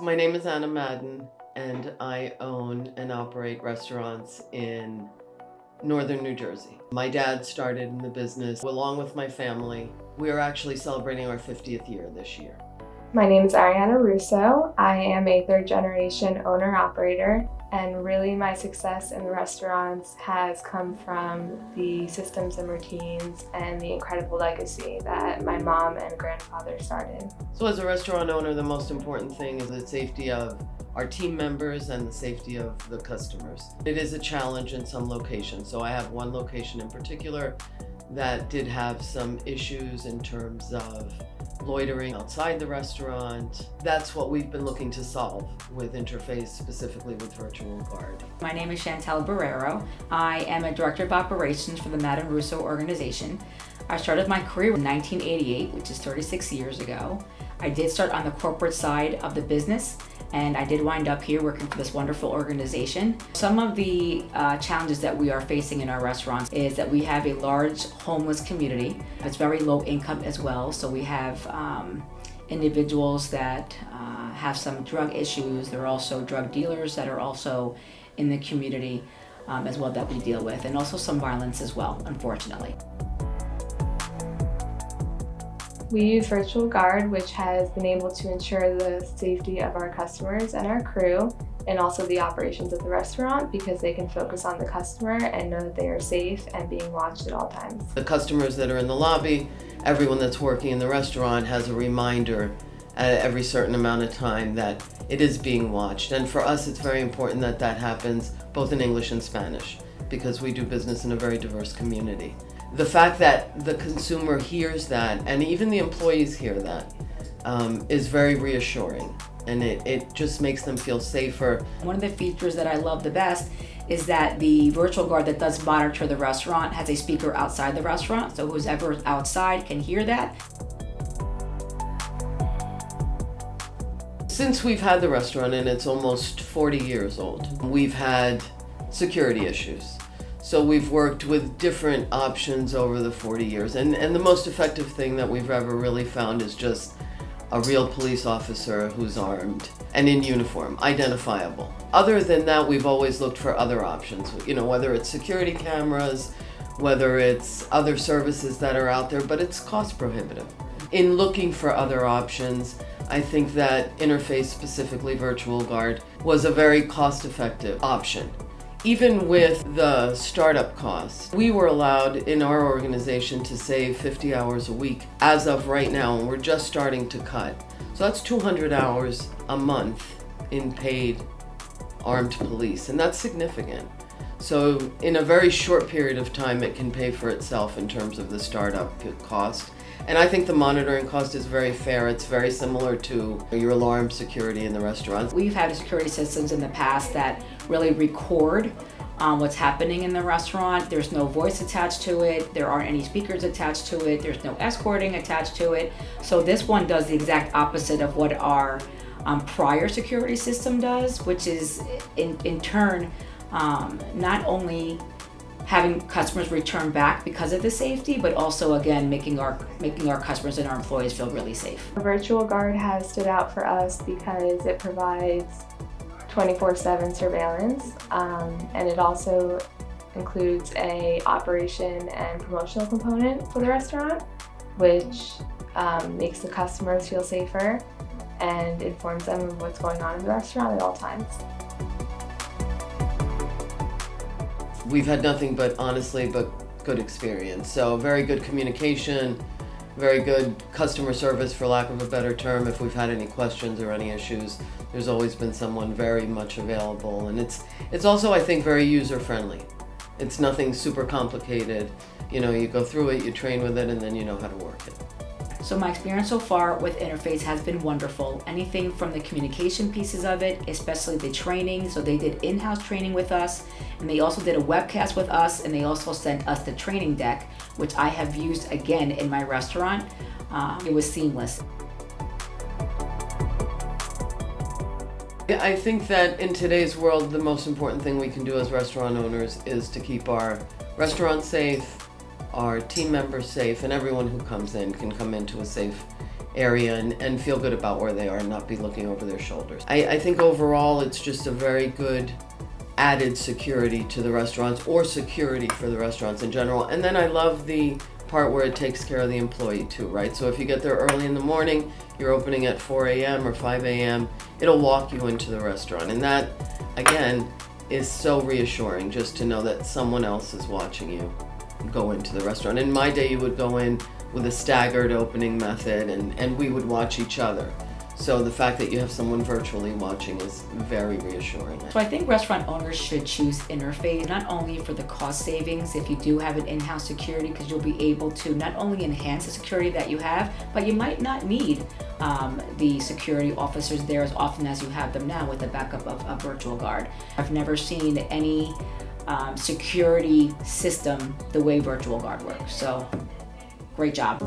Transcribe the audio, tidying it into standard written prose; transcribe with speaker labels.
Speaker 1: My name is Anna Madan, and I own and operate restaurants in northern New Jersey. My dad started in the business along with my family. We are actually celebrating our 50th year this year.
Speaker 2: My name is Ariana Russo. I am a third-generation owner-operator, and really my success in the restaurants has come from the systems and routines and the incredible legacy that my mom and grandfather started.
Speaker 1: So as a restaurant owner, the most important thing is the safety of our team members and the safety of the customers. It is a challenge in some locations. So I have one location in particular that did have some issues in terms of loitering outside the restaurant. That's what we've been looking to solve with Interface, specifically with Virtual Guard.
Speaker 3: My name is Chantel Borrero. I am a Director of Operations for the Madan-Russo Organization. I started my career in 1988, which is 36 years ago. I did start on the corporate side of the business, and I did wind up here working for this wonderful organization. Some of the challenges that we are facing in our restaurants is that we have a large homeless community. It's very low income as well, so we have individuals that have some drug issues. There are also drug dealers that are also in the community as well that we deal with, and also some violence as well, unfortunately.
Speaker 2: We use Virtual Guard, which has been able to ensure the safety of our customers and our crew, and also the operations of the restaurant, because they can focus on the customer and know that they are safe and being watched at all times.
Speaker 1: The customers that are in the lobby, everyone that's working in the restaurant has a reminder at every certain amount of time that it is being watched. And for us, it's very important that that happens both in English and Spanish, because we do business in a very diverse community. The fact that the consumer hears that, and even the employees hear that, is very reassuring, and it just makes them feel safer.
Speaker 3: One of the features that I love the best is that the virtual guard that does monitor the restaurant has a speaker outside the restaurant, so who's ever outside can hear that.
Speaker 1: Since we've had the restaurant, and it's almost 40 years old, we've had security issues. So we've worked with different options over the 40 years. And the most effective thing that we've ever really found is just a real police officer who's armed and in uniform, identifiable. Other than that, we've always looked for other options, whether it's security cameras, whether it's other services that are out there, but it's cost prohibitive. In looking for other options, I think that Interface, specifically Virtual Guard, was a very cost-effective option. Even with the startup costs, we were allowed in our organization to save 50 hours a week as of right now, and we're just starting to cut. So that's 200 hours a month in paid armed police, and that's significant. So in a very short period of time, it can pay for itself in terms of the startup cost. And I think the monitoring cost is very fair. It's very similar to your alarm security in the restaurant.
Speaker 3: We've had security systems in the past that really record what's happening in the restaurant. There's no voice attached to it. There aren't any speakers attached to it. There's no escorting attached to it. So this one does the exact opposite of what our prior security system does, which is in turn not only having customers return back because of the safety, but also again making our customers and our employees feel really safe.
Speaker 2: Virtual Guard has stood out for us because it provides 24/7 surveillance, and it also includes a operation and promotional component for the restaurant, which makes the customers feel safer and informs them of what's going on in the restaurant at all times.
Speaker 1: We've had nothing but, honestly, but good experience. So very good communication, very good customer service, for lack of a better term. If we've had any questions or any issues, there's always been someone very much available. And it's also, I think, very user-friendly. It's nothing super complicated. You go through it, you train with it, and then you know how to work it.
Speaker 3: So my experience so far with Interface has been wonderful. Anything from the communication pieces of it, especially the training. So they did in-house training with us, and they also did a webcast with us, and they also sent us the training deck, which I have used again in my restaurant. It was seamless.
Speaker 1: I think that in today's world, the most important thing we can do as restaurant owners is to keep our restaurant safe, our team members safe, and everyone who comes in can come into a safe area and feel good about where they are and not be looking over their shoulders. I think overall it's just a very good added security to the restaurants, or security for the restaurants in general. And then I love the part where it takes care of the employee too, right? So if you get there early in the morning, you're opening at 4 a.m. or 5 a.m., it'll walk you into the restaurant. And that, again, is so reassuring, just to know that someone else is watching you go into the restaurant. In my day, you would go in with a staggered opening method, and we would watch each other. So the fact that you have someone virtually watching is very reassuring.
Speaker 3: So I think restaurant owners should choose Interface, not only for the cost savings if you do have an in-house security, because you'll be able to not only enhance the security that you have, but you might not need the security officers there as often as you have them now with the backup of a virtual guard. I've never seen any security system the way virtual guard works. So great job.